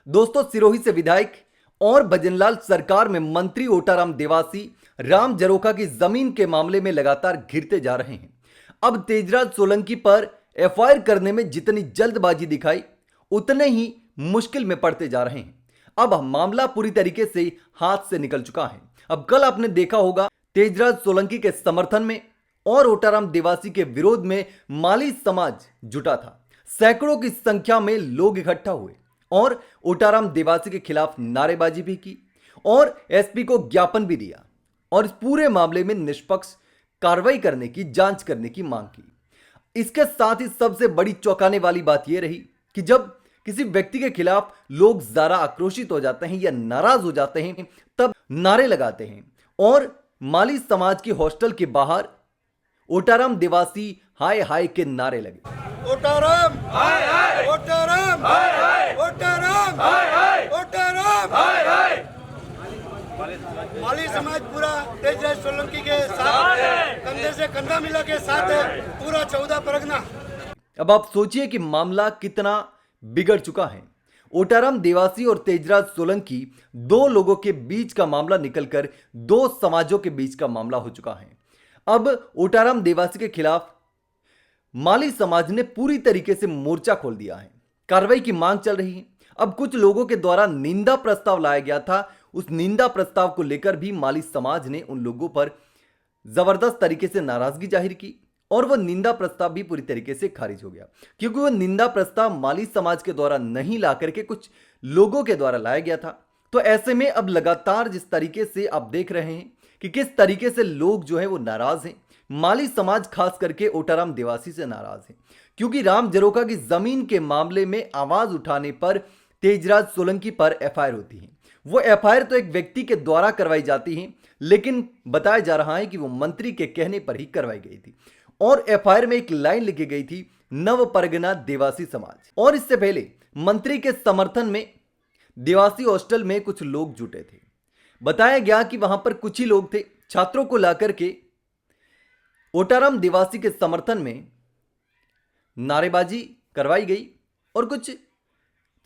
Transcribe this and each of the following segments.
दोस्तों, सिरोही से विधायक और भजनलाल सरकार में मंत्री ओटाराम देवासी राम जरोखा की जमीन के मामले में लगातार घिरते जा रहे हैं। अब तेजराज सोलंकी पर एफआईआर करने में जितनी जल्दबाजी दिखाई, उतने ही मुश्किल में पड़ते जा रहे हैं। अब मामला पूरी तरीके से हाथ से निकल चुका है। अब कल आपने देखा होगा, तेजराज सोलंकी के समर्थन में और ओटाराम देवासी के विरोध में माली समाज जुटा था। सैकड़ों की संख्या में लोग इकट्ठा हुए और ओटाराम देवासी के खिलाफ नारेबाजी भी की और एसपी को ज्ञापन भी दिया और इस पूरे मामले में निष्पक्ष कार्रवाई करने की, जांच करने की मांग की। इसके साथ ही सबसे बड़ी चौंकाने वाली बात यह रही कि जब किसी व्यक्ति के खिलाफ लोग जरा आक्रोशित हो जाते हैं या नाराज हो जाते हैं, तब नारे लगाते हैं और माली समाज के हॉस्टल के बाहर ओटाराम देवासी हाय हाय के नारे लगे। ओटाराम हाय हाय, ओटाराम हाय हाय, ओटाराम हाय हाय, ओटाराम हाय हाय। माली समाज पूरा तेजराज सोलंकी के साथ है, कंधे से कंधा मिला के साथ है, पूरा 14 परगना। अब आप सोचिए कि मामला कितना बिगड़ चुका है। ओटाराम देवासी और तेजराज सोलंकी दो लोगों के बीच का मामला निकलकर दो समाजों के बीच का मामला हो चुका है। अब ओटाराम देवासी के खिलाफ माली समाज ने पूरी तरीके से मोर्चा खोल दिया है। कार्रवाई की मांग चल रही है। अब कुछ लोगों के द्वारा निंदा प्रस्ताव लाया गया था। उस निंदा प्रस्ताव को लेकर भी माली समाज ने उन लोगों पर जबरदस्त तरीके से नाराजगी जाहिर की और वह निंदा प्रस्ताव भी पूरी तरीके से खारिज हो गया, क्योंकि वह निंदा प्रस्ताव माली समाज के द्वारा नहीं ला करके कुछ लोगों के द्वारा लाया गया था। तो ऐसे में अब लगातार जिस तरीके से आप देख रहे हैं कि किस तरीके से लोग जो है वो नाराज हैं, माली समाज खास करके ओटाराम देवासी से नाराज है, क्योंकि राम जरोखा की जमीन के मामले में आवाज उठाने पर तेजराज सोलंकी पर एफआईआर होती है। वो एफआईआर तो एक व्यक्ति के द्वारा करवाई जाती है, लेकिन बताया जा रहा है कि वो मंत्री के कहने पर ही करवाई गई थी और एफआईआर में एक लाइन लिखी गई थी, नव परगना देवासी समाज। और इससे पहले मंत्री के समर्थन में देवासी हॉस्टल में कुछ लोग जुटे थे। बताया गया कि वहां पर कुछ ही लोग थे। छात्रों को लाकर के ओटाराम देवासी के समर्थन में नारेबाजी करवाई गई और कुछ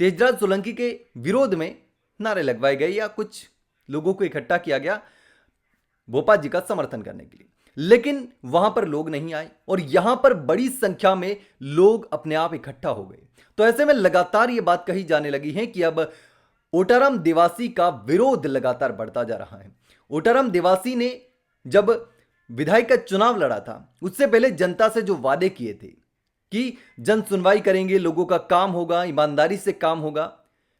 तेजराज सोलंकी के विरोध में नारे लगवाए गए या कुछ लोगों को इकट्ठा किया गया भोपा जी का समर्थन करने के लिए, लेकिन वहां पर लोग नहीं आए और यहां पर बड़ी संख्या में लोग अपने आप इकट्ठा हो गए। तो ऐसे में लगातार यह बात कही जाने लगी है कि अब ओटाराम देवासी का विरोध लगातार बढ़ता जा रहा है। ओटाराम देवासी ने जब विधायक का चुनाव लड़ा था, उससे पहले जनता से जो वादे किए थे कि जन सुनवाई करेंगे, लोगों का काम होगा, ईमानदारी से काम होगा,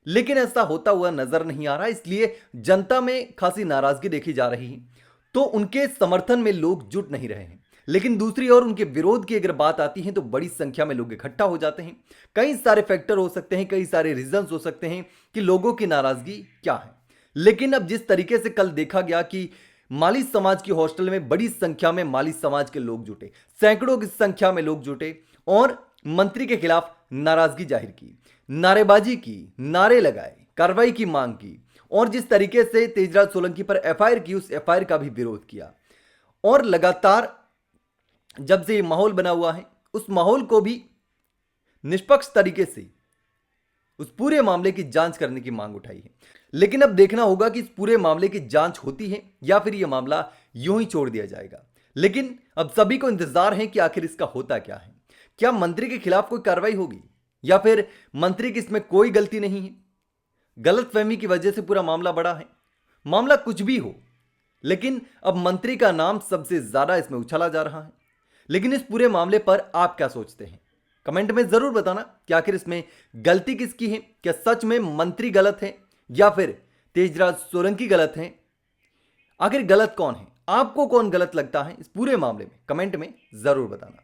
लेकिन ऐसा होता हुआ नजर नहीं आ रहा। इसलिए जनता में खासी नाराजगी देखी जा रही है। तो उनके समर्थन में लोग जुट नहीं रहे हैं, लेकिन दूसरी ओर उनके विरोध की अगर बात आती है तो बड़ी संख्या में लोग इकट्ठा हो जाते हैं। कई सारे फैक्टर हो सकते हैं, कई सारे रीजंस हो सकते हैं कि लोगों की नाराजगी क्या है। लेकिन अब जिस तरीके से कल देखा गया कि माली समाज की हॉस्टल में बड़ी संख्या में माली समाज के लोग जुटे, सैकड़ों की संख्या में लोग जुटे और मंत्री के खिलाफ नाराजगी जाहिर की, नारेबाजी की, नारे लगाए, कार्रवाई की मांग की और जिस तरीके से तेजराज सोलंकी पर एफआईआर की, उस एफआईआर का भी विरोध किया। और लगातार जब से ये माहौल बना हुआ है, उस माहौल को भी निष्पक्ष तरीके से उस पूरे मामले की जांच करने की मांग उठाई है। लेकिन अब देखना होगा कि इस पूरे मामले की जांच होती है या फिर यह मामला यूं ही छोड़ दिया जाएगा। लेकिन अब सभी को इंतजार है कि आखिर इसका होता क्या है। क्या मंत्री के खिलाफ कोई कार्रवाई होगी या फिर मंत्री की इसमें कोई गलती नहीं है, गलतफहमी की वजह से पूरा मामला बड़ा है। मामला कुछ भी हो, लेकिन अब मंत्री का नाम सबसे ज्यादा इसमें उछाला जा रहा है। लेकिन इस पूरे मामले पर आप क्या सोचते हैं? कमेंट में जरूर बताना कि आखिर इसमें गलती किसकी है। क्या सच में मंत्री गलत है या फिर तेजराज सोलंकी गलत है? आखिर गलत कौन है? आपको कौन गलत लगता है इस पूरे मामले में? कमेंट में जरूर बताना।